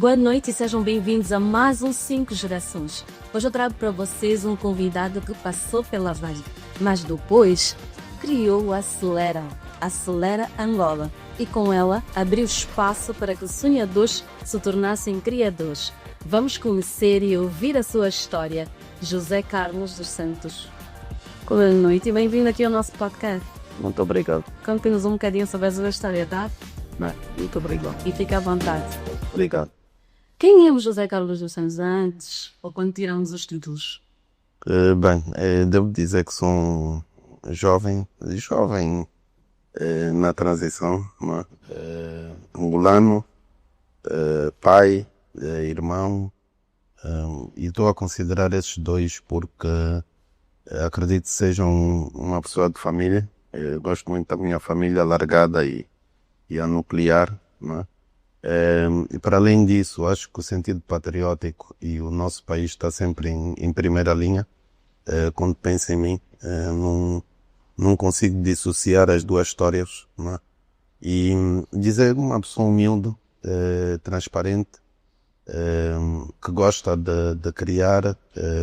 Boa noite e sejam bem-vindos a mais um 5 Gerações. Hoje eu trago para vocês um convidado que passou pela Vale, mas depois criou o Acelera Angola, e com ela abriu espaço para que sonhadores se tornassem criadores. Vamos conhecer e ouvir a sua história. José Carlos dos Santos. Boa noite e bem-vindo aqui ao nosso podcast. Muito obrigado. Conte-nos um bocadinho sobre a sua história, tá? Muito obrigado. E fique à vontade. Obrigado. Quem é o José Carlos dos Santos antes ou quando tiramos os títulos? Devo dizer que sou um jovem na transição, né? Angolano, pai, irmão, e estou a considerar esses dois porque acredito que sejam uma pessoa de família. Gosto muito da minha família alargada e a nuclear, né? E para além disso, acho que o sentido patriótico e o nosso país está sempre em primeira linha. Quando penso em mim, não consigo dissociar as duas histórias, né? E dizer uma pessoa humilde, transparente, que gosta de criar,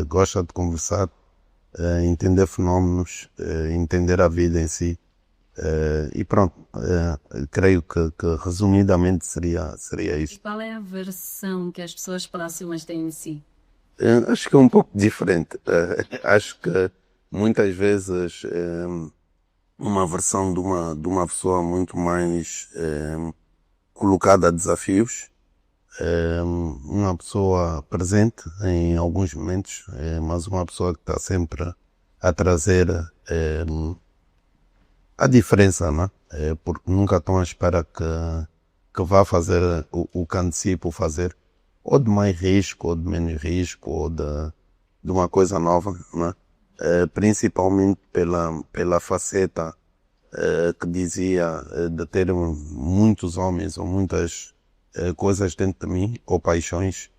gosta de conversar, entender fenómenos, entender a vida em si. E pronto, creio que resumidamente seria isto. E qual é a versão que as pessoas próximas têm em si? Acho que é um pouco diferente. Acho que muitas vezes uma versão de uma pessoa muito mais colocada a desafios, uma pessoa presente em alguns momentos, mas uma pessoa que está sempre a trazer a diferença, né? Porque nunca estão à espera que vá fazer o que antecipo fazer, ou de mais risco, ou de menos risco, ou de uma coisa nova, né? Principalmente pela faceta que dizia de ter muitos homens ou muitas coisas dentro de mim, ou paixões.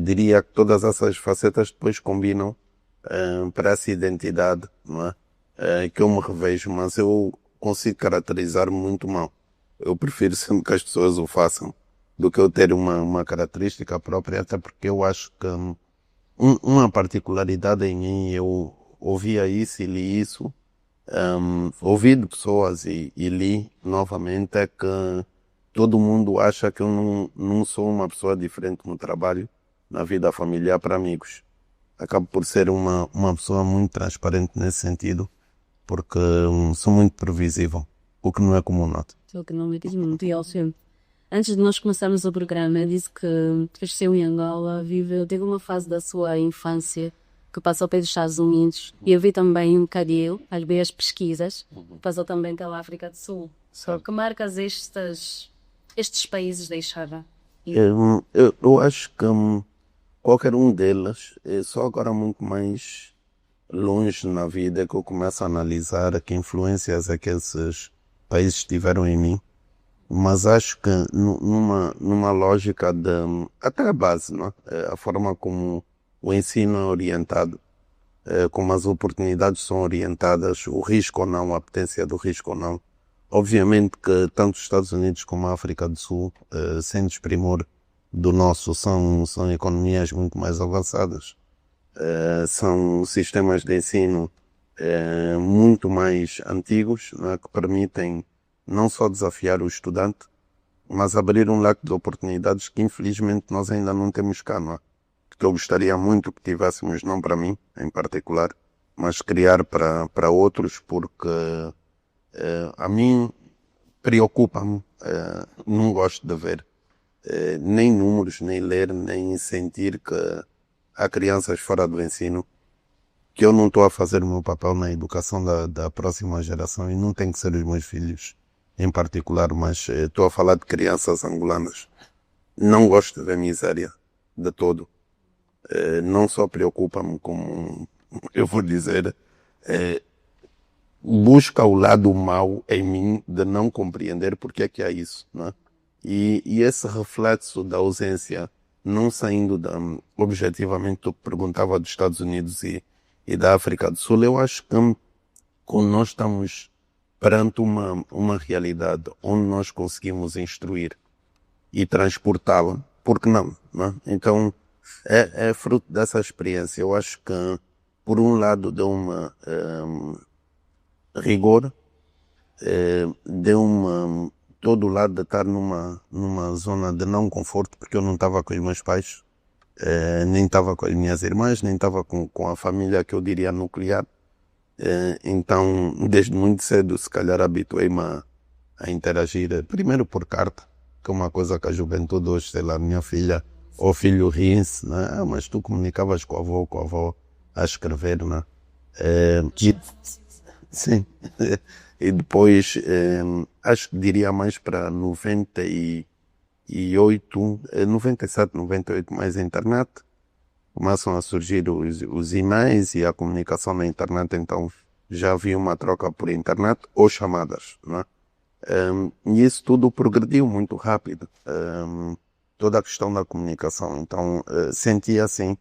Diria que todas essas facetas depois combinam para essa identidade, não é? Que eu me revejo, mas eu consigo caracterizar-me muito mal. Eu prefiro sempre que as pessoas o façam do que eu ter uma característica própria, até porque eu acho que uma particularidade em mim, eu ouvia isso e li isso, ouvi de pessoas e li novamente, é que todo mundo acha que eu não sou uma pessoa diferente no trabalho, na vida familiar, para amigos. Acabo por ser uma pessoa muito transparente nesse sentido, porque sou muito previsível, o que não é comum, noto. O que não me diz muito. E Alceu, antes de nós começarmos o programa, disse que cresceu em Angola, teve uma fase da sua infância que passou pelos Estados Unidos, e eu vi também um bocadinho, às vezes, as pesquisas, passou também pela África do Sul. Certo. Que marcas estes países deixaram? Eu acho que qualquer um deles, é só agora muito mais longe na vida que eu começo a analisar que influências é que esses países tiveram em mim. Mas acho que numa lógica de até a base, não é? A forma como o ensino é orientado, como as oportunidades são orientadas, o risco ou não, a potência do risco ou não. Obviamente que tanto os Estados Unidos como a África do Sul, sem desprimor do nosso, são economias muito mais avançadas. São sistemas de ensino muito mais antigos, né, que permitem não só desafiar o estudante, mas abrir um leque de oportunidades que infelizmente nós ainda não temos cá, não é? Que eu gostaria muito que tivéssemos, não para mim em particular, mas criar para outros, porque a mim preocupa-me, não gosto de ver nem números, nem ler, nem sentir que há crianças fora do ensino, que eu não estou a fazer o meu papel na educação da próxima geração, e não tem que ser os meus filhos em particular, mas estou a falar de crianças angolanas. Não gosto de ver miséria de todo. Não só preocupa-me, como eu vou dizer, busca o lado mau em mim de não compreender porque é que há isso, não é? E esse reflexo da ausência, não saindo objetivamente do que perguntava dos Estados Unidos e da África do Sul, eu acho que quando nós estamos perante uma realidade onde nós conseguimos instruir e transportá-la por que não, né? Então, é fruto dessa experiência. Eu acho que, por um lado, deu uma rigor, deu uma todo o lado de estar numa zona de não conforto, porque eu não estava com os meus pais, nem estava com as minhas irmãs, nem estava com a família que eu diria nuclear. Então, desde muito cedo, se calhar, habituei-me a interagir, primeiro por carta, que é uma coisa que a juventude hoje, sei lá, minha filha ou filho riem-se, né? Ah, mas tu comunicavas com a avó a escrever, né? E, sim. E depois, acho que diria mais para 98, 97, 98, mais a internet. Começam a surgir os e-mails e a comunicação na internet, então já havia uma troca por internet ou chamadas, né? E isso tudo progrediu muito rápido, toda a questão da comunicação. Então senti assim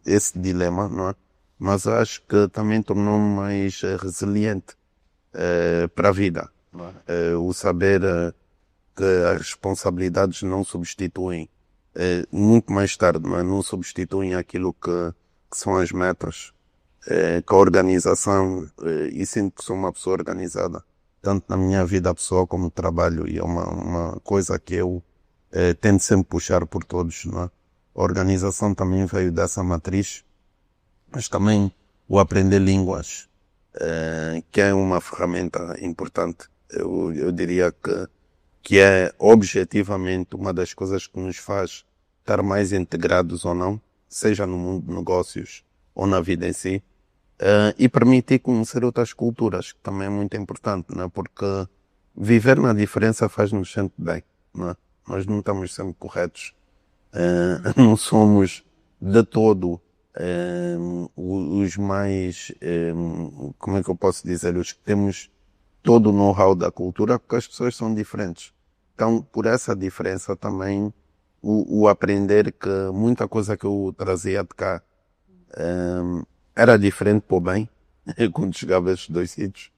esse dilema, não é? Mas acho que também tornou-me mais resiliente para a vida, não é? O saber que as responsabilidades não substituem, muito mais tarde, não é? Não substituem aquilo que são as metas, que a organização, e sinto que sou uma pessoa organizada, tanto na minha vida pessoal como no trabalho, e é uma coisa que eu tento sempre puxar por todos, não é? A organização também veio dessa matriz, mas também o aprender línguas, que é uma ferramenta importante. Eu diria que é objetivamente uma das coisas que nos faz estar mais integrados ou não, seja no mundo de negócios ou na vida em si, e permitir conhecer outras culturas, que também é muito importante, né? Porque viver na diferença faz-nos sempre bem, né? Nós não estamos sempre corretos, não somos de todo os mais, como é que eu posso dizer, os que temos todo o know-how da cultura, porque as pessoas são diferentes. Então, por essa diferença também, o aprender que muita coisa que eu trazia de cá era diferente para o bem, quando chegava a esses dois sítios,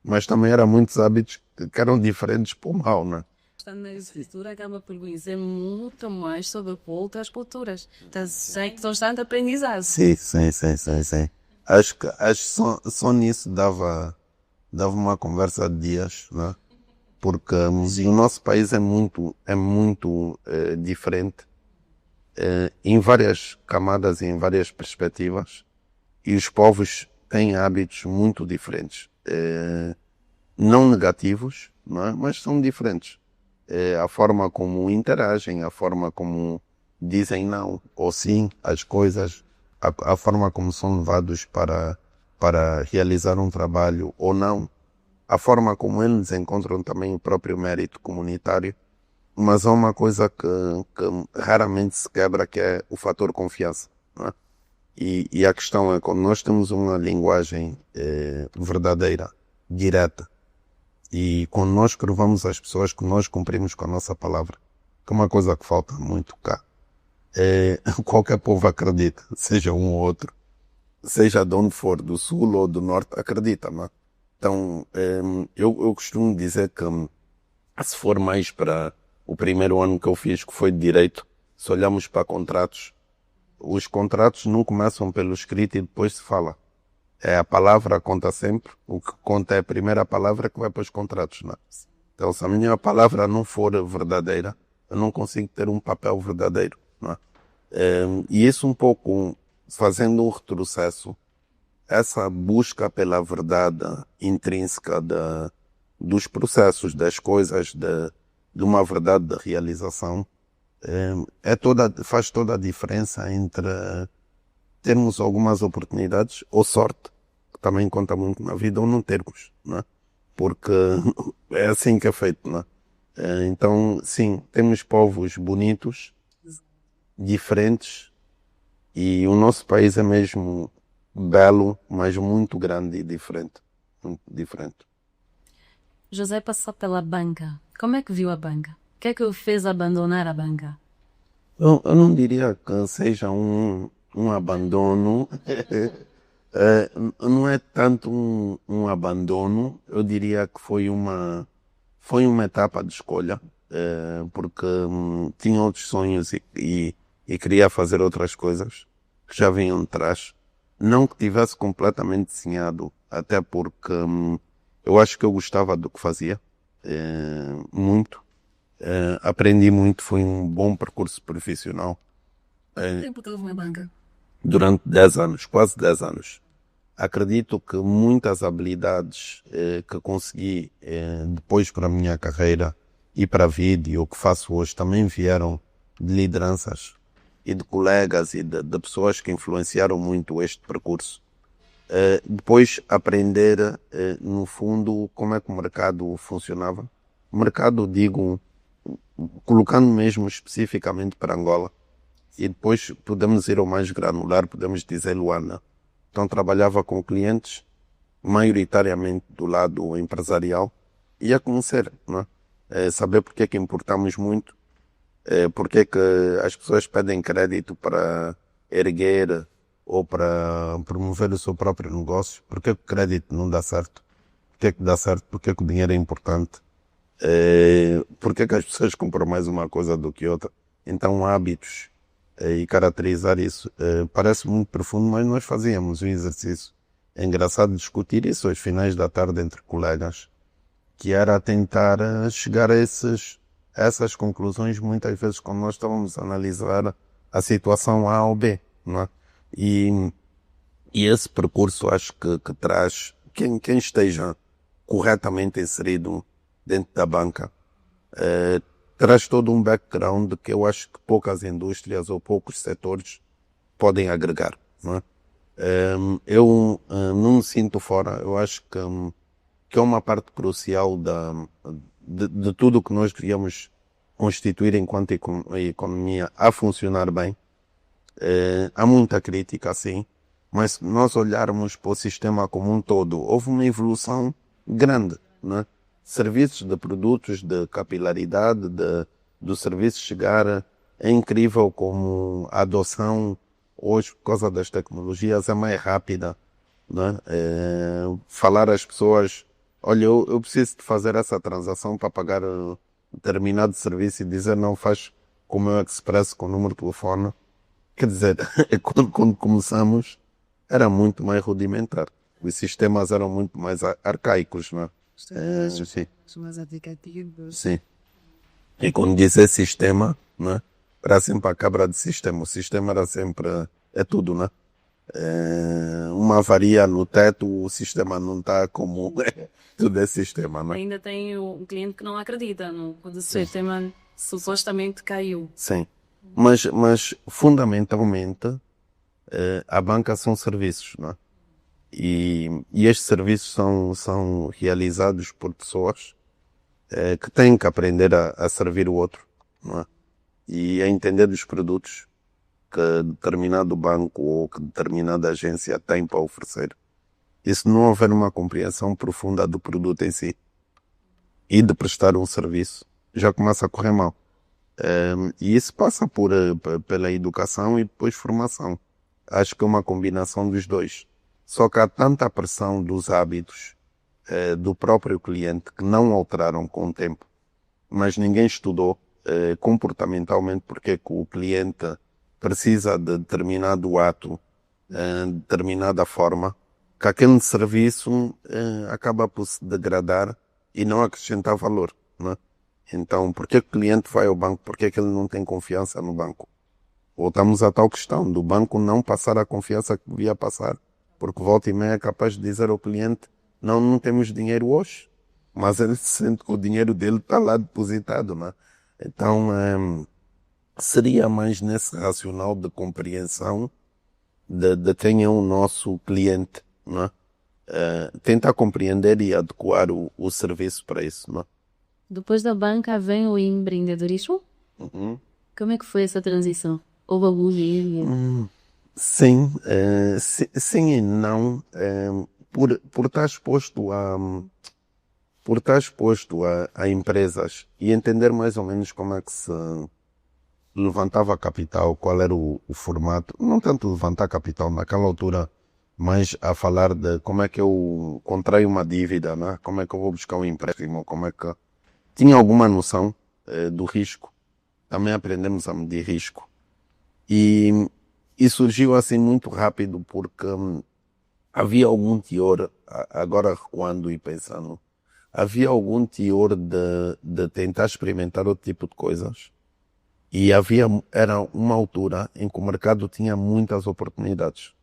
mas também eram muitos hábitos que eram diferentes para o mal, né? Estando na agricultura, acaba por conhecer muito mais sobre outras culturas. Então, sei que constante aprendizagem. Sim. Acho que só nisso dava uma conversa de dias, né? Porque o nosso país é muito diferente em várias camadas e em várias perspectivas, e os povos têm hábitos muito diferentes, não negativos, não é? Mas são diferentes. A forma como interagem, a forma como dizem não ou sim às coisas, a forma como são levados para realizar um trabalho ou não, a forma como eles encontram também o próprio mérito comunitário, mas há uma coisa que raramente se quebra, que é o fator confiança, não é? E a questão é, quando nós temos uma linguagem verdadeira, direta, e quando nós provamos às pessoas que nós cumprimos com a nossa palavra, que é uma coisa que falta muito cá, qualquer povo acredita, seja um ou outro, seja de onde for, do sul ou do norte, acredita, não é? Então, eu costumo dizer que, se for mais para o primeiro ano que eu fiz, que foi de Direito, se olhamos para contratos, os contratos não começam pelo escrito e depois se fala. A palavra conta sempre, o que conta é a primeira palavra que vai para os contratos, não é? Então, se a minha palavra não for verdadeira, eu não consigo ter um papel verdadeiro, não é? E isso um pouco, fazendo um retrocesso, essa busca pela verdade intrínseca dos processos, das coisas, de uma verdade de realização, faz toda a diferença entre termos algumas oportunidades ou sorte, que também conta muito na vida, ou não termos, né? Porque é assim que é feito, né? Então, sim, temos povos bonitos, diferentes, e o nosso país é mesmo belo, mas muito grande e diferente. Muito diferente. José passou pela banca. Como é que viu a banca? O que é que o fez abandonar a banca? Eu não diria que seja um abandono. Não é tanto um abandono. Eu diria que foi uma etapa de escolha. porque tinha outros sonhos e queria fazer outras coisas que já vinham de trás. Não que tivesse completamente desenhado, até porque eu acho que eu gostava do que fazia, muito. Aprendi muito, foi um bom percurso profissional. Quanto tempo teve na banca? Durante 10 anos, quase 10 anos. Acredito que muitas habilidades que consegui depois para a minha carreira e para a vida e o que faço hoje também vieram de lideranças e de colegas e de pessoas que influenciaram muito este percurso. Depois aprender, no fundo, como é que o mercado funcionava. O mercado, digo, colocando mesmo especificamente para Angola. E depois podemos ir ao mais granular, podemos dizer Luanda. Então trabalhava com clientes, maioritariamente do lado empresarial, e a conhecer, não é? Saber porque é que importamos muito, porque é que as pessoas pedem crédito para erguer ou para promover o seu próprio negócio, porque é que o crédito não dá certo, porque é que dá certo, porque é que o dinheiro é importante, porque é que as pessoas compram mais uma coisa do que outra. Então hábitos e caracterizar isso parece muito profundo, mas nós fazíamos um exercício. É engraçado discutir isso aos finais da tarde entre colegas, que era tentar chegar a essas conclusões muitas vezes quando nós estávamos a analisar a situação A ou B, não é? E esse percurso acho que traz quem esteja corretamente inserido dentro da banca, traz todo um background que eu acho que poucas indústrias ou poucos setores podem agregar, não é? Eu não me sinto fora, eu acho que é uma parte crucial de tudo o que nós queríamos constituir enquanto economia a funcionar bem. Há muita crítica, sim, mas se nós olharmos para o sistema como um todo, houve uma evolução grande, né? Serviços de produtos, de capilaridade, do serviço chegar, é incrível como a adoção hoje, por causa das tecnologias, é mais rápida, né? Falar às pessoas, olha, eu preciso de fazer essa transação para pagar determinado serviço e dizer não, faz como o Express com o número de telefone. Quer dizer, quando começamos, era muito mais rudimentar. Os sistemas eram muito mais arcaicos, não é? Sim. São mais aplicativos. Sim. E quando dizer sistema, né? Era sempre a cabra de sistema. O sistema era sempre, é tudo, né? Uma avaria no teto, o sistema não está como tudo é sistema, né? Ainda tem um cliente que não acredita quando o sistema supostamente caiu. Sim. Mas fundamentalmente, a banca são serviços, não é? E estes serviços são realizados por pessoas que têm que aprender a servir o outro, não é? E a entender os produtos que determinado banco ou que determinada agência tem para oferecer. E se não houver uma compreensão profunda do produto em si e de prestar um serviço, já começa a correr mal. E isso passa pela educação e depois formação. Acho que é uma combinação dos dois. Só que há tanta pressão dos hábitos do próprio cliente que não alteraram com o tempo. Mas ninguém estudou comportamentalmente porque é que o cliente precisa de determinado ato, determinada forma, que aquele serviço acaba por se degradar e não acrescentar valor, né? Então, por que o cliente vai ao banco? Por que ele não tem confiança no banco? Voltamos à tal questão do banco não passar a confiança que devia passar, porque volta e meia é capaz de dizer ao cliente, não temos dinheiro hoje, mas ele sente que o dinheiro dele está lá depositado, né? Então, seria mais nesse racional de compreensão de quem é o nosso cliente, né? Tentar compreender e adequar o serviço para isso, né? Depois da banca vem o empreendedorismo? Uhum. Como é que foi essa transição? Houve algum dia? Sim, sim e não. Por estar exposto a empresas e entender mais ou menos como é que se levantava capital, qual era o formato, não tanto levantar capital naquela altura, mas a falar de como é que eu contraio uma dívida, né? Como é que eu vou buscar um empréstimo, como é que tinha alguma noção do risco. Também aprendemos a medir risco. E surgiu assim muito rápido porque havia algum teor, agora recuando e pensando, havia algum teor de tentar experimentar outro tipo de coisas. E era uma altura em que o mercado tinha muitas oportunidades.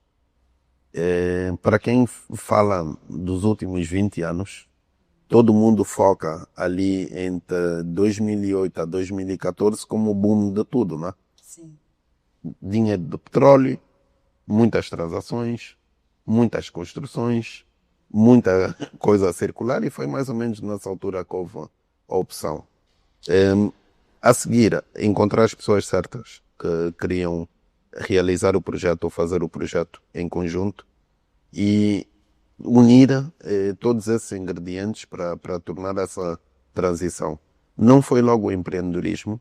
Para quem fala dos últimos 20 anos, todo mundo foca ali entre 2008 a 2014 como o boom de tudo, né? Sim. Dinheiro de petróleo, muitas transações, muitas construções, muita coisa a circular, e foi mais ou menos nessa altura que houve a opção. A seguir, encontrar as pessoas certas que queriam realizar o projeto ou fazer o projeto em conjunto e unir todos esses ingredientes para tornar essa transição. Não foi logo o empreendedorismo.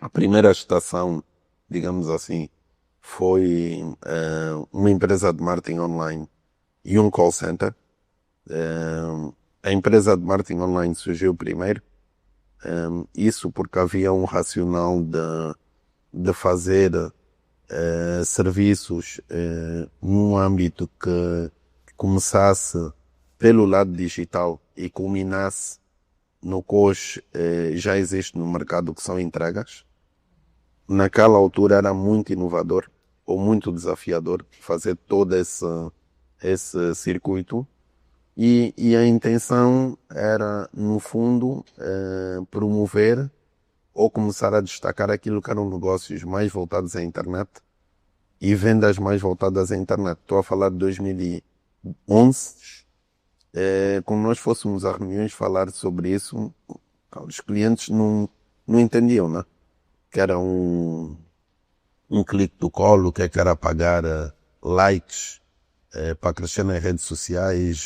A primeira estação, digamos assim, foi uma empresa de marketing online e um call center. A empresa de marketing online surgiu primeiro. Isso porque havia um racional de fazer serviços num âmbito que começasse pelo lado digital e culminasse no que hoje já existe no mercado, que são entregas. Naquela altura era muito inovador ou muito desafiador fazer todo esse circuito. E a intenção era, no fundo, promover ou começar a destacar aquilo que eram negócios mais voltados à internet e vendas mais voltadas à internet. Estou a falar de 2011. Quando nós fôssemos a reuniões falar sobre isso, os clientes não entendiam, né? Que era um clique do colo, que era pagar likes para crescer nas redes sociais.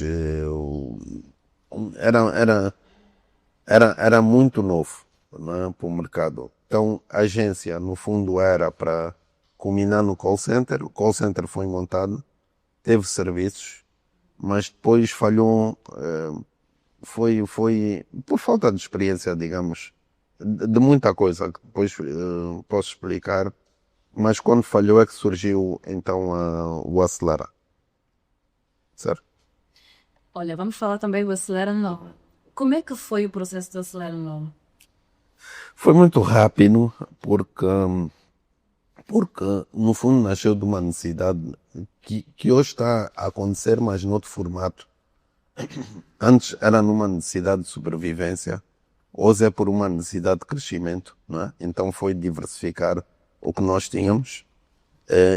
Era muito novo, né, para o mercado. Então a agência no fundo era para culminar no call center. O call center foi montado, teve serviços, mas depois falhou, foi por falta de experiência, digamos, de muita coisa que depois posso explicar, mas quando falhou é que surgiu então o Acelera. Certo? Olha, vamos falar também do Acelera Nova. Como é que foi o processo do Acelera Nova? Foi muito rápido porque no fundo nasceu de uma necessidade que hoje está a acontecer, mas noutro formato. Antes era numa necessidade de sobrevivência, hoje é por uma necessidade de crescimento, não é? Então foi diversificar o que nós tínhamos,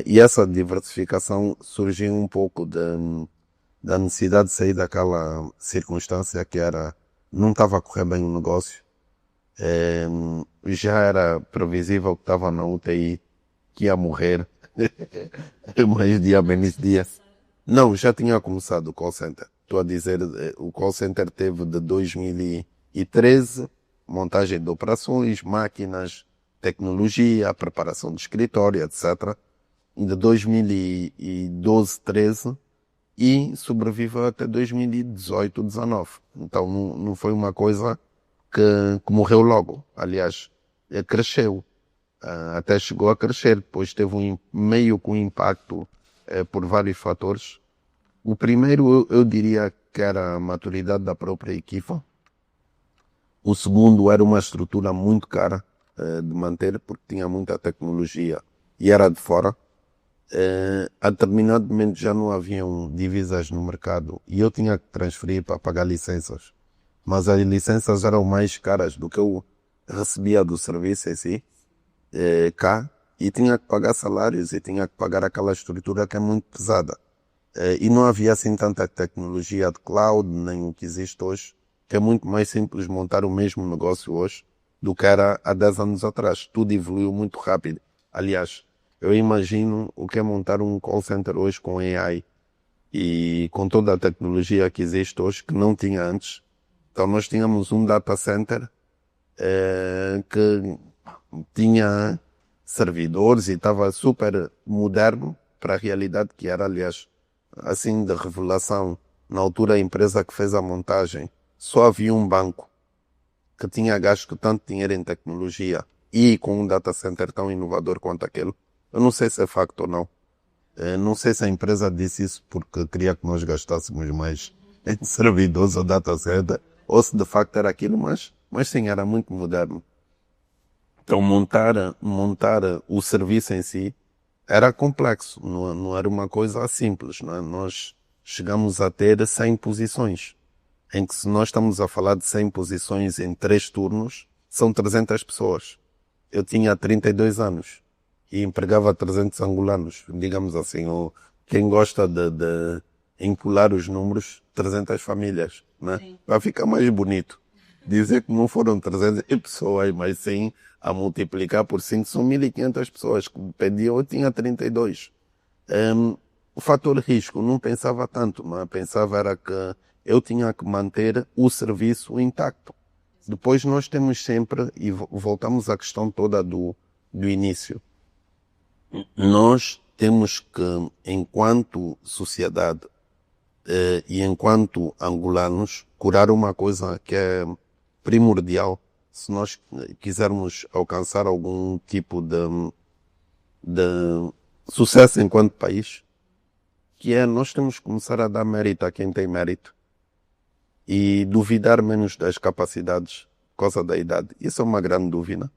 e essa diversificação surgiu um pouco da necessidade de sair daquela circunstância que era, não estava a correr bem o negócio, já era previsível que estava na UTI, que ia morrer, mais dia menos dia. Não, já tinha começado o call center. Estou a dizer, o call center teve de 2013, montagem de operações, máquinas, tecnologia, preparação de escritório, etc. De 2012, 13, e sobreviveu até 2018, 19. Então não foi uma coisa que morreu logo. Aliás, cresceu. Até chegou a crescer. Depois teve meio com impacto por vários fatores. O primeiro eu diria que era a maturidade da própria equipa. O segundo era uma estrutura muito cara de manter, porque tinha muita tecnologia e era de fora. A determinado momento já não haviam divisas no mercado e eu tinha que transferir para pagar licenças. Mas as licenças eram mais caras do que eu recebia do serviço em si, cá, e tinha que pagar salários e tinha que pagar aquela estrutura que é muito pesada. E não havia assim tanta tecnologia de cloud, nem o que existe hoje, que é muito mais simples montar o mesmo negócio hoje do que era há 10 anos atrás. Tudo evoluiu muito rápido. Aliás, eu imagino o que é montar um call center hoje com AI e com toda a tecnologia que existe hoje, que não tinha antes. Então nós tínhamos um data center que tinha servidores e estava super moderno para a realidade que era, aliás, assim de revelação. Na altura a empresa que fez a montagem só havia um banco que tinha gasto tanto dinheiro em tecnologia e com um data center tão inovador quanto aquele. Eu não sei se é facto ou não. Não sei se a empresa disse isso porque queria que nós gastássemos mais em servidores ou data center, ou se de facto era aquilo, mas sim, era muito moderno. Então montar o serviço em si era complexo, não era uma coisa simples. Não é? Nós chegamos a ter 100 posições, em que se nós estamos a falar de 100 posições em 3 turnos, são 300 pessoas. Eu tinha 32 anos e empregava 300 angolanos, digamos assim, ou quem gosta de encolar os números, 300 famílias, né? Para ficar mais bonito. Dizer que não foram 300 pessoas, mas sim a multiplicar por 5 são 1.500 pessoas que pediam, eu tinha 32. O fator risco, não pensava tanto, mas pensava era que eu tinha que manter o serviço intacto. Depois nós temos sempre, e voltamos à questão toda do início, nós temos que, enquanto sociedade e enquanto angolanos, curar uma coisa que é primordial se nós quisermos alcançar algum tipo de sucesso enquanto país, que é nós temos que começar a dar mérito a quem tem mérito e duvidar menos das capacidades por causa da idade. Isso é uma grande dúvida.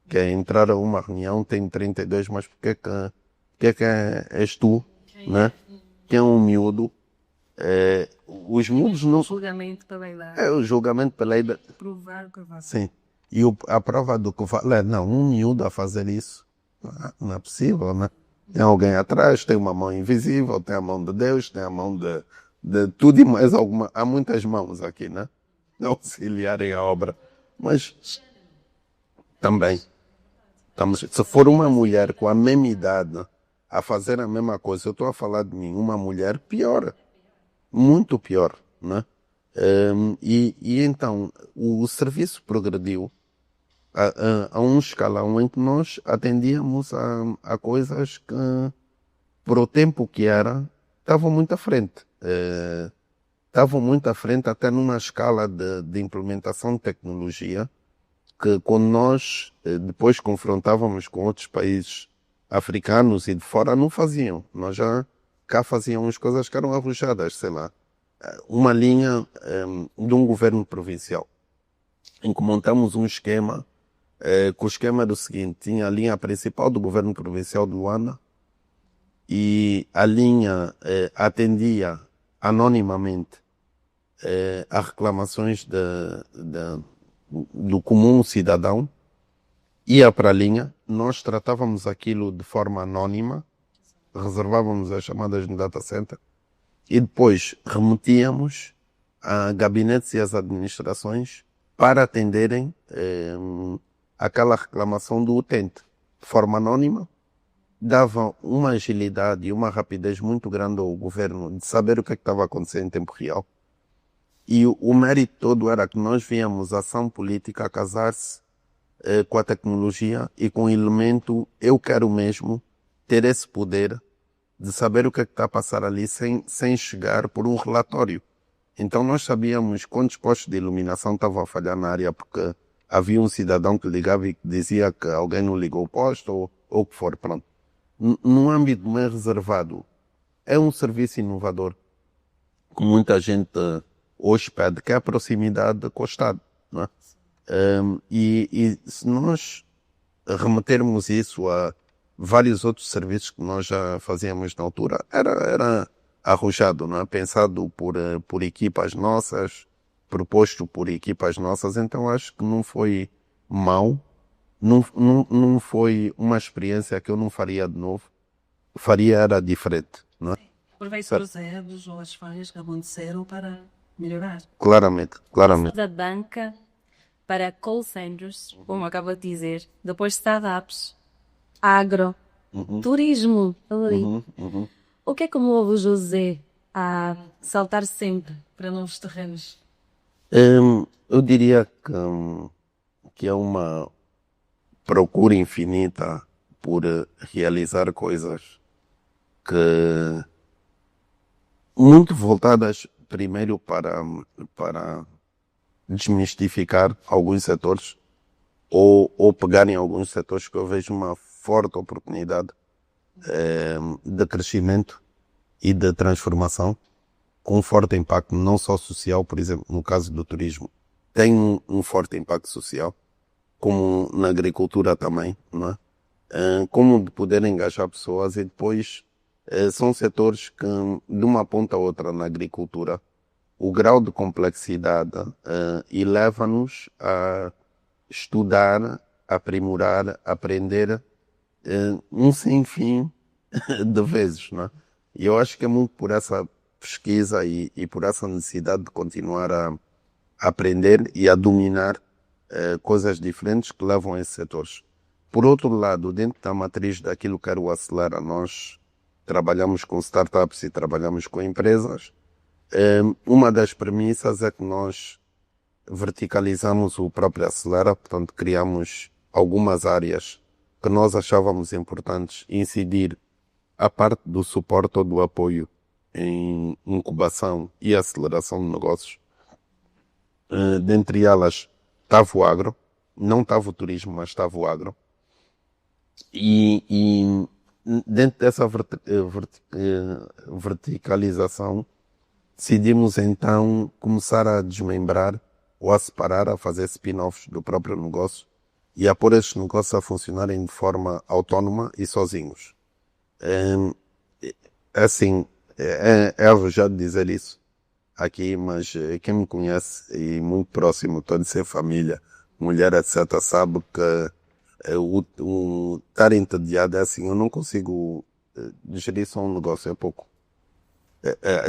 Que é entrar a uma reunião, tem 32, mas porque é és tu, né? Que é um miúdo. Os miúdos não... O julgamento também lá. É o julgamento pela idade. Provar o que vai. Sim. E a prova do que vale, não, um miúdo a fazer isso, não é possível, né? Tem alguém atrás, tem uma mão invisível, tem a mão de Deus, tem a mão de tudo e mais alguma. Há muitas mãos aqui, né? Auxiliarem a obra. Mas também, se for uma mulher com a mesma idade a fazer a mesma coisa, eu estou a falar de mim, uma mulher pior, muito pior, né? E então o serviço progrediu a um escalão em que nós atendíamos a coisas que, por o tempo que era, estavam muito à frente. Estavam muito à frente até numa escala de implementação de tecnologia que quando nós depois confrontávamos com outros países africanos e de fora não faziam. Nós já cá fazíamos coisas que eram arrojadas, sei lá. Uma linha de um governo provincial em que montamos um esquema que o esquema era o seguinte, tinha a linha principal do governo provincial de Luanda e a linha atendia anonimamente a reclamações do comum cidadão, ia para a linha, nós tratávamos aquilo de forma anónima, reservávamos as chamadas no data center e depois remetíamos a gabinetes e as administrações para atenderem aquela reclamação do utente. De forma anónima, dava uma agilidade e uma rapidez muito grande ao governo de saber o que estava acontecendo em tempo real. E o mérito todo era que nós víamos a ação política a casar-se com a tecnologia e com o elemento eu quero mesmo ter esse poder de saber o que está a passar ali sem chegar por um relatório. Então nós sabíamos quantos postos de iluminação estavam a falhar na área porque havia um cidadão que ligava e que dizia que alguém não ligou o posto ou o que for, pronto. Num âmbito mais reservado, é um serviço inovador que muita gente hoje pede, que é a proximidade com o Estado, não é? E se nós remetermos isso a vários outros serviços que nós já fazíamos na altura, era arrojado, não é? Pensado por equipas nossas, proposto por equipas nossas, então acho que não foi mau, não foi uma experiência que eu não faria de novo, faria era diferente, não é? Aproveita os erros ou as falhas que aconteceram para melhorar. Claramente. Da banca para call centers, como acaba de dizer, depois startups, agro, turismo, ali. O que é que move o José a saltar sempre Para novos terrenos. Eu diria que é uma procura infinita por realizar coisas que muito voltadas primeiro para desmistificar alguns setores ou pegar em alguns setores que eu vejo uma forte oportunidade de crescimento e de transformação, com um forte impacto não só social, por exemplo, no caso do turismo, tem um forte impacto social, como na agricultura também, não é? Como de poder engajar pessoas e depois são setores que, de uma ponta a outra na agricultura, o grau de complexidade eleva-nos a estudar, aprimorar, aprender um sem fim de vezes, não é? E eu acho que é muito por essa pesquisa e por essa necessidade de continuar a aprender e a dominar coisas diferentes que levam a esses setores. Por outro lado, dentro da matriz daquilo que era o Acelera, nós trabalhamos com startups e trabalhamos com empresas. Uma das premissas é que nós verticalizamos o próprio Acelera, portanto criamos algumas áreas que nós achávamos importantes incidir a parte do suporte ou do apoio em incubação e aceleração de negócios. Dentre elas estava o agro, não estava o turismo, mas estava o agro. E dentro dessa verticalização, decidimos então começar a desmembrar ou a separar, a fazer spin-offs do próprio negócio e a pôr estes negócios a funcionarem de forma autónoma e sozinhos. Assim, é arrojado dizer isso aqui, mas quem me conhece e muito próximo, estou de ser família, mulher, etc., sabe que o estar entediado é assim, eu não consigo gerir só um negócio, é pouco.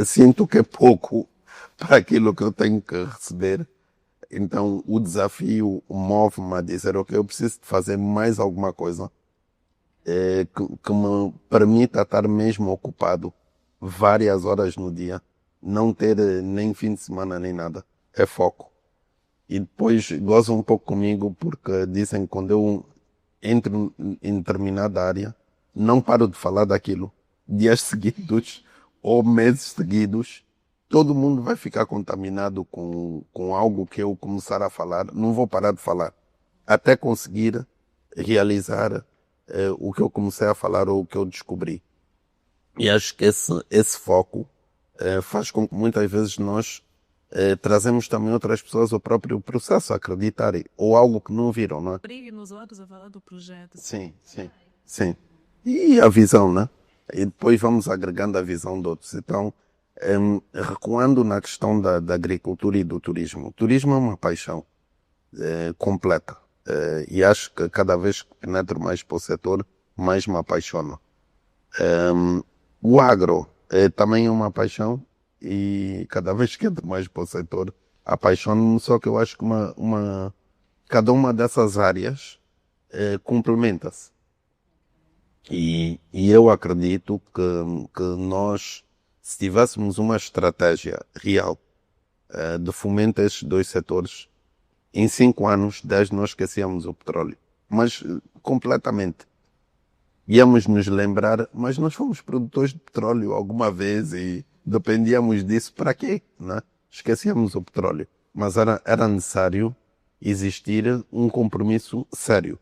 Sinto que é pouco para aquilo que eu tenho que receber. Então o desafio move-me a dizer, ok, eu preciso de fazer mais alguma coisa que me permita estar mesmo ocupado várias horas no dia, não ter nem fim de semana nem nada, é foco. E depois gozam um pouco comigo porque dizem que quando eu entro em determinada área, não paro de falar daquilo dias seguidos ou meses seguidos, todo mundo vai ficar contaminado com algo que eu começar a falar, não vou parar de falar, até conseguir realizar o que eu comecei a falar ou o que eu descobri. E acho que esse foco faz com que muitas vezes nós trazemos também outras pessoas ao próprio processo a acreditarem, ou algo que não viram, não é? Brilho nos olhos a falar do projeto. Sim, sim, sim. E a visão, né? E depois vamos agregando a visão de outros. Então, recuando na questão da agricultura e do turismo. O turismo é uma paixão completa. E acho que cada vez que penetro mais para o setor, mais me apaixono. O agro também é uma paixão e cada vez que entro mais para o setor, apaixono-me, só que eu acho que cada uma dessas áreas complementa-se. E eu acredito que nós, se tivéssemos uma estratégia real de fomento a estes dois setores, em 5 anos, 10 nós esquecíamos o petróleo. Mas completamente. Íamos nos lembrar, mas nós fomos produtores de petróleo alguma vez e dependíamos disso para quê? Né? Esquecíamos o petróleo. Mas era necessário existir um compromisso sério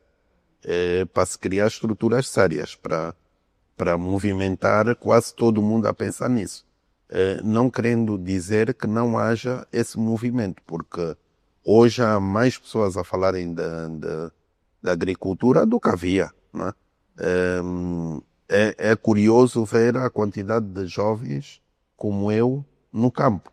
para se criar estruturas sérias, para movimentar quase todo mundo a pensar nisso. Não querendo dizer que não haja esse movimento, porque hoje há mais pessoas a falarem da agricultura do que havia. Né? É curioso ver a quantidade de jovens como eu no campo.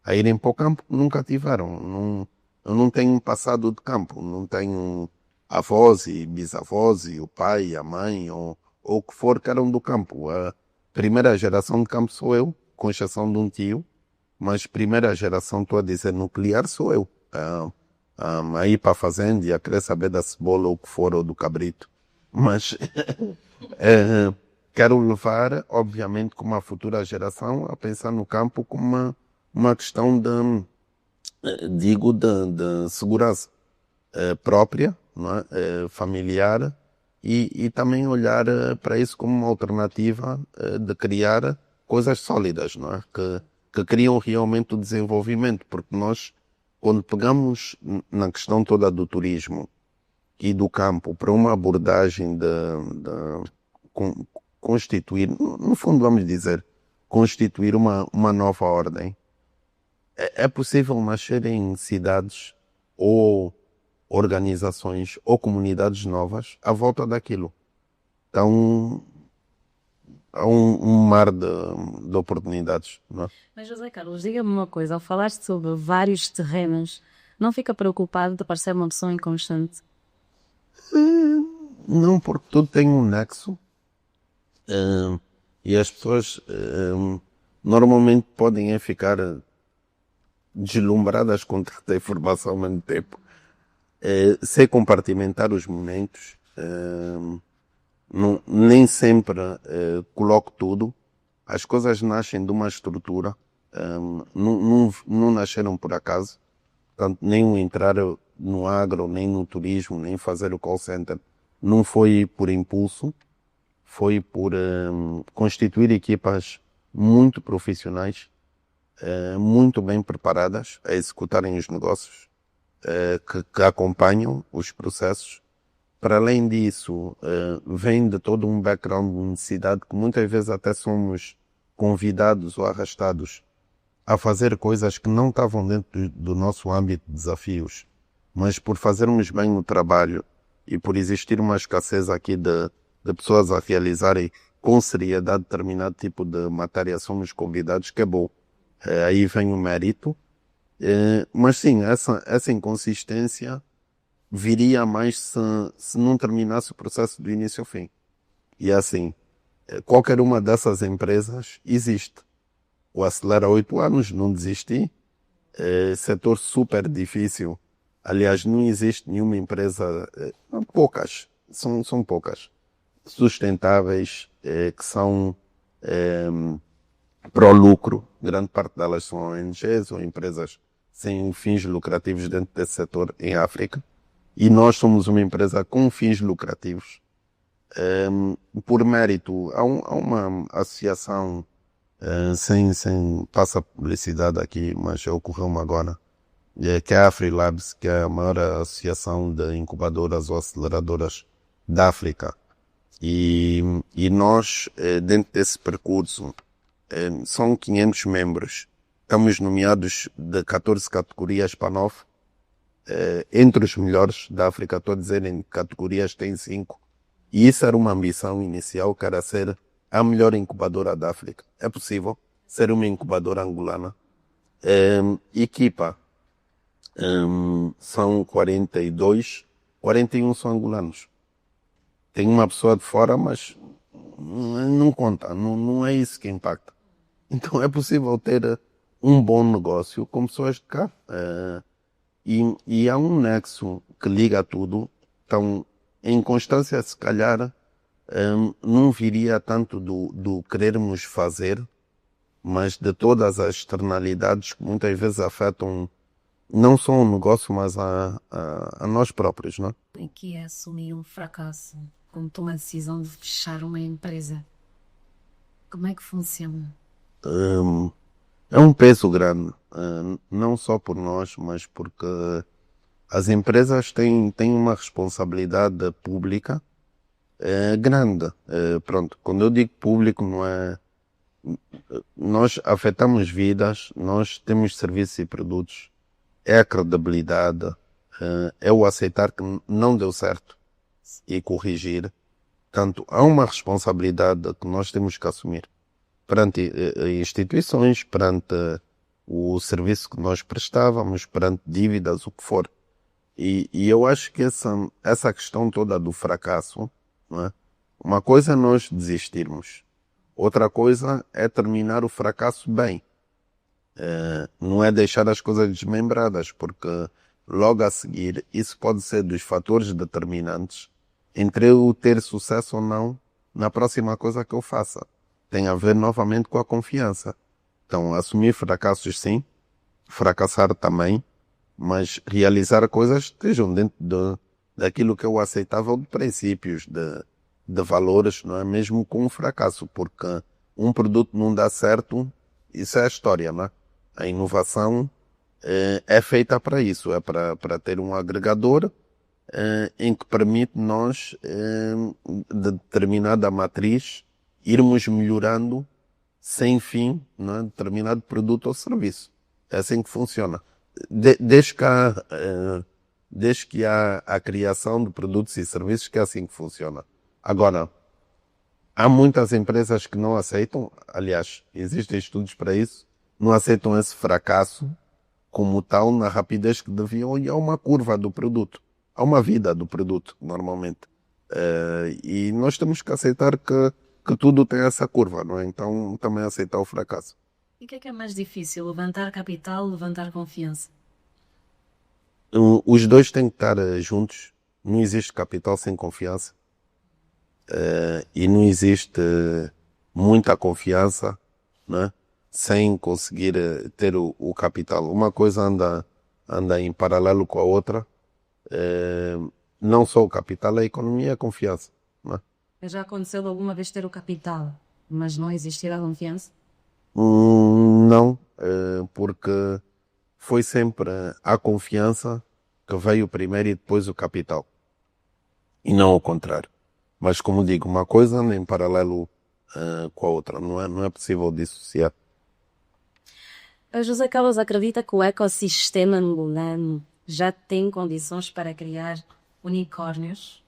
A irem para o campo nunca tiveram. Eu não tenho um passado de campo, não tenho avós e bisavós e o pai e a mãe ou o que for que eram do campo. A primeira geração de campo sou eu, com exceção de um tio, mas primeira geração, estou a dizer, nuclear sou eu. A ir para a fazenda e a querer saber da cebola ou o que for, ou do cabrito. Mas quero levar, obviamente, como a futura geração, a pensar no campo como uma questão de segurança própria, não é? Familiar, e também olhar para isso como uma alternativa de criar coisas sólidas, não é? Que criam realmente o desenvolvimento, porque nós quando pegamos na questão toda do turismo e do campo para uma abordagem constituir, no fundo vamos dizer, constituir uma nova ordem, é possível nascer em cidades ou organizações ou comunidades novas à volta daquilo. Então, há um mar de oportunidades, não é? Mas José Carlos, diga-me uma coisa, ao falar sobre vários terrenos, não fica preocupado de parecer uma pessoa inconstante? Não, porque tudo tem um nexo e as pessoas normalmente podem ficar deslumbradas com tanta informação ao mesmo tempo. Sei compartimentar os momentos, nem sempre coloco tudo. As coisas nascem de uma estrutura, não nasceram por acaso. Portanto, nem o entrar no agro, nem no turismo, nem fazer o call center, não foi por impulso, foi por constituir equipas muito profissionais, muito bem preparadas a executarem os negócios, que acompanham os processos. Para além disso, vem de todo um background de necessidade que muitas vezes até somos convidados ou arrastados a fazer coisas que não estavam dentro do nosso âmbito de desafios, mas por fazermos bem o trabalho e por existir uma escassez aqui de pessoas a realizarem com seriedade determinado tipo de matéria, somos convidados, que é bom. Aí vem o mérito. Mas sim, essa inconsistência viria mais se não terminasse o processo do início ao fim. E assim, qualquer uma dessas empresas existe. O Acelera 8 anos, não desisti. Setor super difícil. Aliás, não existe nenhuma empresa, poucas, são poucas, sustentáveis, que são para o lucro. Grande parte delas são ONGs ou empresas sem fins lucrativos dentro desse setor em África. E nós somos uma empresa com fins lucrativos. Por mérito, há uma associação, sem passa publicidade aqui, mas ocorreu-me agora, que é a AfriLabs, que é a maior associação de incubadoras ou aceleradoras da África. E nós, dentro desse percurso, são 500 membros. Estamos nomeados de 14 categorias para 9. Entre os melhores da África, estou a dizer, em categorias tem 5. E isso era uma ambição inicial, que era ser a melhor incubadora da África. É possível ser uma incubadora angolana. Equipa, são 42, 41 são angolanos. Tem uma pessoa de fora, mas não conta, não é isso que impacta. Então é possível ter um bom negócio com pessoas de cá. E há um nexo que liga tudo. Então, em constância, se calhar, não viria tanto do querermos fazer, mas de todas as externalidades que muitas vezes afetam não só o negócio, mas a nós próprios, não é? Em que é assumir um fracasso, como tomar a decisão de fechar uma empresa? Como é que funciona? É um peso grande, não só por nós, mas porque as empresas têm uma responsabilidade pública grande. Pronto, quando eu digo público, não é. Nós afetamos vidas, nós temos serviços e produtos, é a credibilidade, é o aceitar que não deu certo e corrigir. Portanto, há uma responsabilidade que nós temos que assumir perante instituições, perante o serviço que nós prestávamos, perante dívidas, o que for. E eu acho que essa questão toda do fracasso, não é? Uma coisa é nós desistirmos, outra coisa é terminar o fracasso bem. Não é deixar as coisas desmembradas, porque logo a seguir isso pode ser dos fatores determinantes entre eu ter sucesso ou não na próxima coisa que eu faça. Tem a ver novamente com a confiança. Então, assumir fracassos sim, fracassar também, mas realizar coisas que estejam dentro daquilo que é o aceitável de princípios, de valores, não é? Mesmo com um fracasso, porque um produto não dá certo, isso é a história, não é? A inovação é feita para isso, é para ter um agregador em que permite nós, de determinada matriz, irmos melhorando sem fim, né, determinado produto ou serviço. É assim que funciona. Desde que há a criação de produtos e serviços, que é assim que funciona. Agora, há muitas empresas que não aceitam, aliás, existem estudos para isso, não aceitam esse fracasso como tal na rapidez que deviam, e há uma curva do produto. Há uma vida do produto, normalmente. E nós temos que aceitar que tudo tem essa curva, não é? Então, também aceitar o fracasso. E o que é mais difícil? Levantar capital, levantar confiança? Os dois têm que estar juntos. Não existe capital sem confiança. E não existe muita confiança, né, sem conseguir ter o capital. Uma coisa anda em paralelo com a outra. Não só o capital, a economia e a confiança. Né? Já aconteceu alguma vez ter o capital, mas não existir a confiança? Não, porque foi sempre a confiança que veio primeiro e depois o capital. E não o contrário. Mas como digo, uma coisa anda em paralelo com a outra. Não é possível dissociar. A José Carlos acredita que o ecossistema angolano já tem condições para criar unicórnios?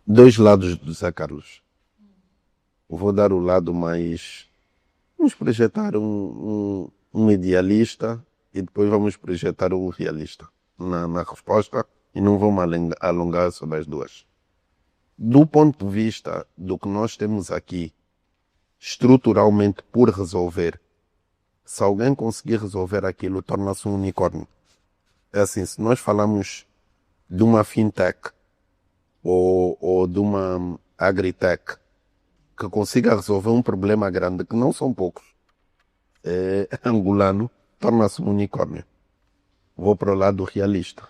Dois lados do Zé Carlos. Vou dar o lado mais... Vamos projetar um idealista e depois vamos projetar um realista na resposta, e não vou me alongar sobre as duas. Do ponto de vista do que nós temos aqui, estruturalmente por resolver, se alguém conseguir resolver aquilo, torna-se um unicórnio. É assim, se nós falamos de uma fintech ou de uma agritech que consiga resolver um problema grande, que não são poucos, angolano, torna-se um unicórnio. Vou para o lado realista.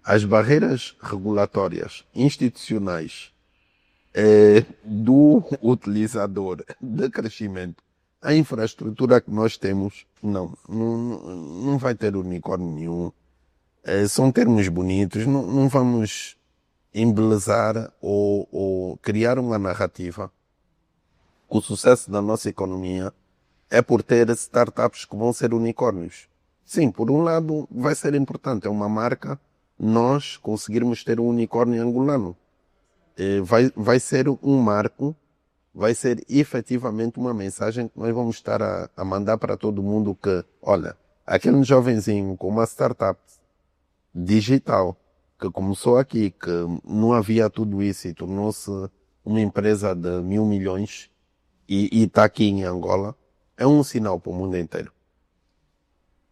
As barreiras regulatórias, institucionais, do utilizador de crescimento, a infraestrutura que nós temos, não vai ter unicórnio nenhum. São termos bonitos, não vamos embelezar ou criar uma narrativa. O sucesso da nossa economia é por ter startups que vão ser unicórnios. Sim, por um lado vai ser importante, é uma marca, nós conseguirmos ter um unicórnio angolano. Vai ser um marco, vai ser efetivamente uma mensagem que nós vamos estar a mandar para todo mundo que, olha, aquele jovenzinho com uma startup digital que começou aqui, que não havia tudo isso e tornou-se uma empresa de 1.000 milhões e está aqui em Angola, é um sinal para o mundo inteiro.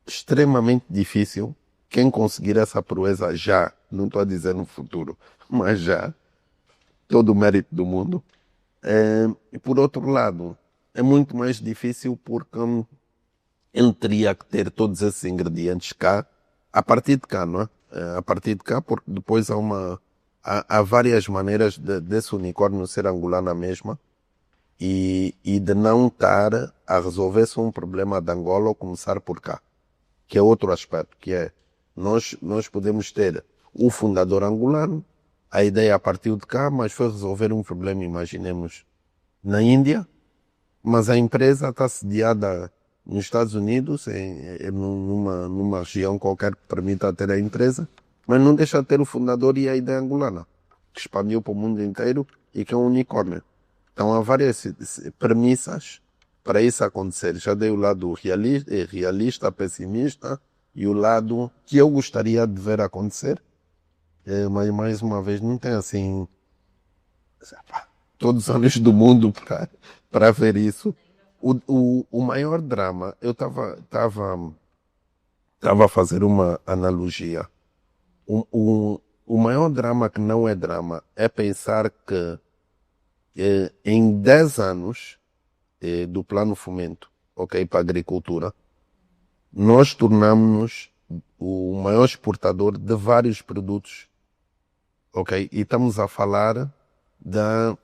Extremamente difícil quem conseguir essa proeza já, não estou a dizer no futuro, mas já, todo o mérito do mundo. E por outro lado, é muito mais difícil porque ele teria que ter todos esses ingredientes cá, a partir de cá, não é? A partir de cá, porque depois há várias maneiras desse unicórnio ser angolano mesma e de não estar a resolver só um problema de Angola ou começar por cá, que é outro aspecto, que é nós podemos ter o fundador angolano, a ideia partiu de cá, mas foi resolver um problema, imaginemos, na Índia, mas a empresa está sediada nos Estados Unidos, numa região qualquer que permita ter a empresa, mas não deixa de ter o fundador e a ideia angolana, que expandiu para o mundo inteiro e que é um unicórnio. Então há várias premissas para isso acontecer. Já dei o lado realista, pessimista, e o lado que eu gostaria de ver acontecer, mas mais uma vez não tem assim todos os anos do mundo para ver isso. O maior drama, eu estava a fazer uma analogia. O maior drama que não é drama é pensar que em 10 anos do plano fomento, ok, para a agricultura, nós tornamos-nos o maior exportador de vários produtos, ok? E estamos a falar de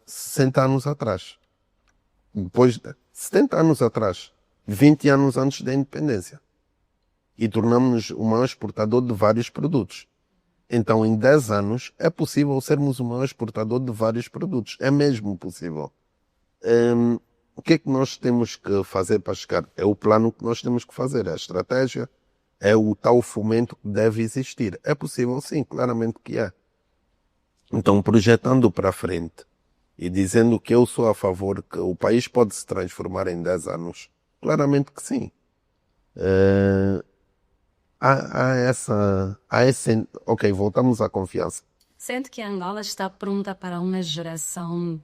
60 anos atrás. Depois de 70 anos atrás, 20 anos antes da independência. e tornamos-nos o maior exportador de vários produtos. Então, em 10 anos, é possível sermos o maior exportador de vários produtos. É mesmo possível. O que é que nós temos que fazer para chegar? É o plano que nós temos que fazer, é a estratégia, é o tal fomento que deve existir. É possível, sim, claramente que é. Então, projetando para frente e dizendo que eu sou a favor que o país pode se transformar em 10 anos, claramente que sim. Ok, voltamos à confiança. Sente que Angola está pronta para uma geração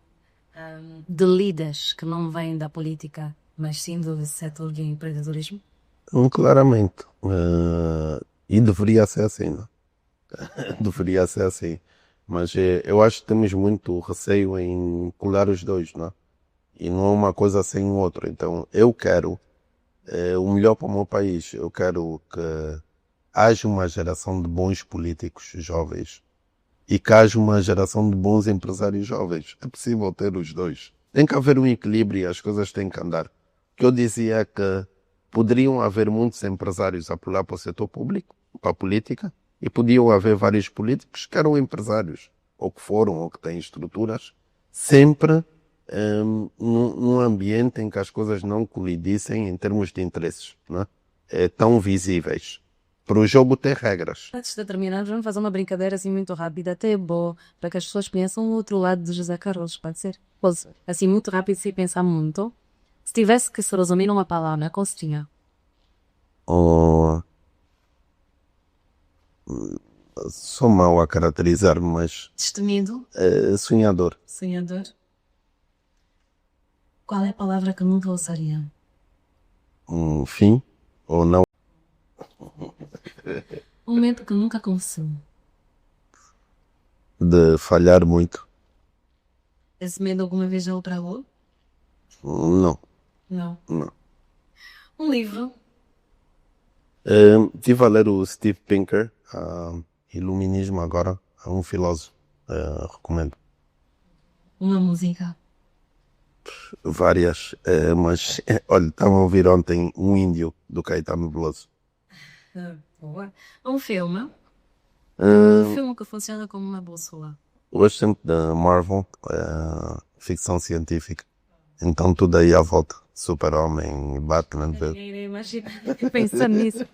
de líderes que não vêm da política, mas sim do setor de empreendedorismo? Claramente. E deveria ser assim, não? Deveria ser assim. Mas eu acho que temos muito receio em colar os dois, não é? E não é uma coisa sem o outro. Então, eu quero o melhor para o meu país. Eu quero que haja uma geração de bons políticos jovens e que haja uma geração de bons empresários jovens. É possível ter os dois. Tem que haver um equilíbrio e as coisas têm que andar. O que eu dizia é que poderiam haver muitos empresários a pular para o setor público, para a política, e podiam haver vários políticos que eram empresários, ou que foram, ou que têm estruturas, sempre num ambiente em que as coisas não colidissem em termos de interesses, não é? Tão visíveis. Para o jogo ter regras. Antes de terminar, vamos fazer uma brincadeira assim muito rápida, até boa, para que as pessoas conheçam o outro lado de José Carlos, pode ser? Pode. Assim, muito rápido, sem pensar muito. Se tivesse que se resumir numa palavra, qual seria? Sou mau a caracterizar-me, mas Destemido. sonhador. Sonhador. Qual é a palavra que nunca usaria? Fim ou não? Um momento que nunca aconteceu. De falhar muito? Esse medo alguma vez já o travou? Não. Não. Não. Um livro. Estive a ler o Steve Pinker, Iluminismo agora, é um filósofo, recomendo. Uma música. Várias, mas olha, estava a ouvir ontem um índio do Caetano Veloso. Boa. Um filme. Um filme que funciona como uma bússola. Gosto sempre da Marvel, ficção científica. Então tudo aí à volta. Super-Homem, Batman. Imagina, pensando nisso.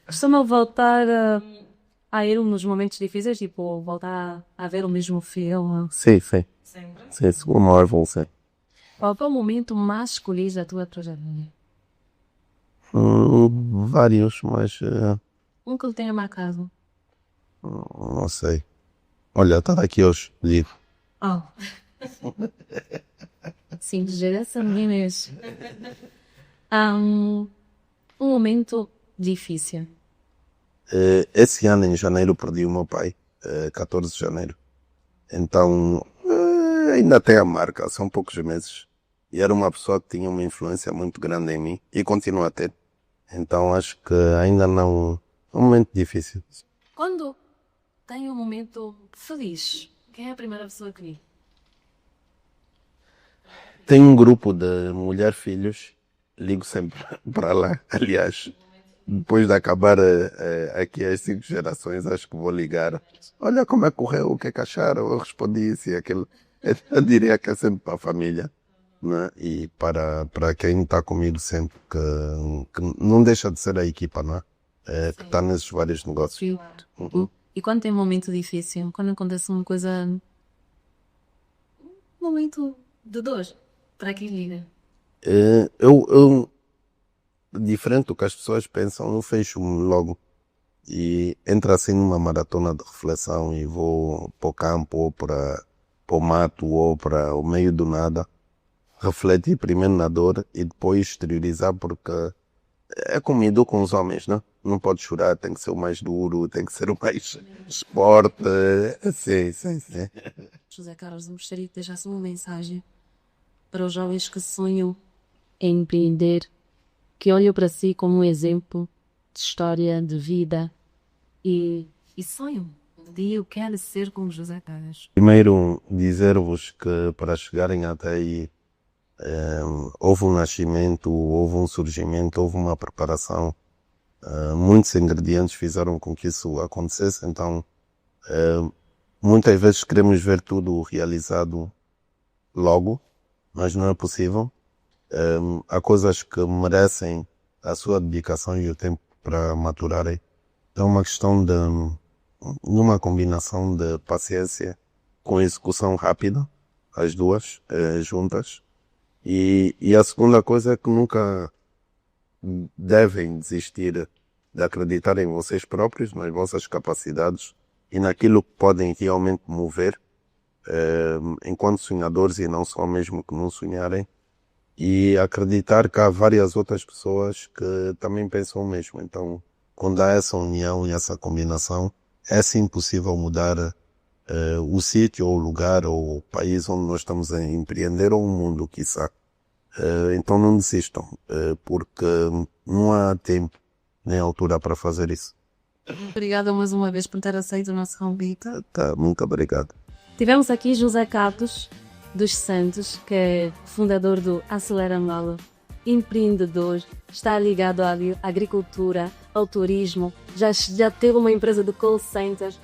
Costuma voltar a ir nos momentos difíceis, tipo, voltar a ver o mesmo filme. Sim, sim. Sempre. Sim, segundo Marvel, sim. Qual foi o momento mais feliz da tua trajetória? Vários, mas Um que lhe tenha marcado. não sei. Olha, estava aqui hoje, livro. Oh. Sim, geração mesmo. Um momento difícil. Esse ano, em janeiro, perdi o meu pai, 14 de janeiro. Então, ainda tem a marca, são poucos meses. E era uma pessoa que tinha uma influência muito grande em mim e continua a ter. Então, acho que ainda não. É um momento difícil. Quando tem um momento feliz, quem é a primeira pessoa que vi? Tenho um grupo de mulher-filhos, ligo sempre para lá. Aliás, depois de acabar aqui as 5 gerações, acho que vou ligar. Olha como é que correu, o que é que acharam? Eu respondi isso e aquilo. Eu diria que é sempre para a família, né? E para quem está comigo sempre, que não deixa de ser a equipa, não é? Que está nesses vários negócios. E quando tem um momento difícil, quando acontece uma coisa. Um momento de dor, para quem liga? Eu, diferente do que as pessoas pensam, eu fecho-me logo e entro assim numa maratona de reflexão e vou para o campo ou para o mato ou para o meio do nada, refletir primeiro na dor e depois exteriorizar, porque é como eu com os homens, não? Não pode chorar, tem que ser o mais duro, tem que ser o mais esporte. Sim. José Carlos, eu gostaria que deixasse uma mensagem para os jovens que sonham em empreender, que olham para si como um exemplo de história, de vida e sonham. Um dia eu quero ser como José Carlos. Primeiro, dizer-vos que para chegarem até aí houve um nascimento, houve um surgimento, houve uma preparação Muitos ingredientes fizeram com que isso acontecesse, então muitas vezes queremos ver tudo realizado logo, mas não é possível. Há coisas que merecem a sua dedicação e o tempo para maturarem. Então é uma questão de numa combinação de paciência com execução rápida, as duas juntas. E a segunda coisa é que nunca devem desistir de acreditar em vocês próprios, nas vossas capacidades e naquilo que podem realmente mover enquanto sonhadores e não só mesmo que não sonharem, e acreditar que há várias outras pessoas que também pensam o mesmo. Então, quando há essa união e essa combinação, é sim possível mudar o sítio, ou o lugar, ou o país onde nós estamos a empreender, ou o mundo, quiçá. Então não desistam, porque não há tempo nem altura para fazer isso. Obrigada mais uma vez por ter aceito o nosso convite. Tá, muito obrigado. Tivemos aqui José Carlos dos Santos, que é fundador do Acelera Angola, empreendedor, está ligado à agricultura, ao turismo, já teve uma empresa de call centers,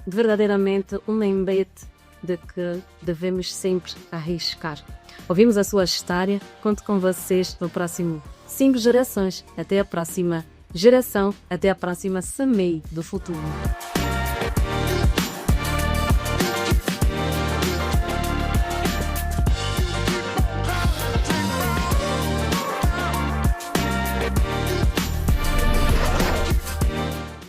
verdadeiramente um lembrete de que devemos sempre arriscar. Ouvimos a sua história, conto com vocês no próximo 5 gerações. Até a próxima geração, até a próxima SAMEI do futuro.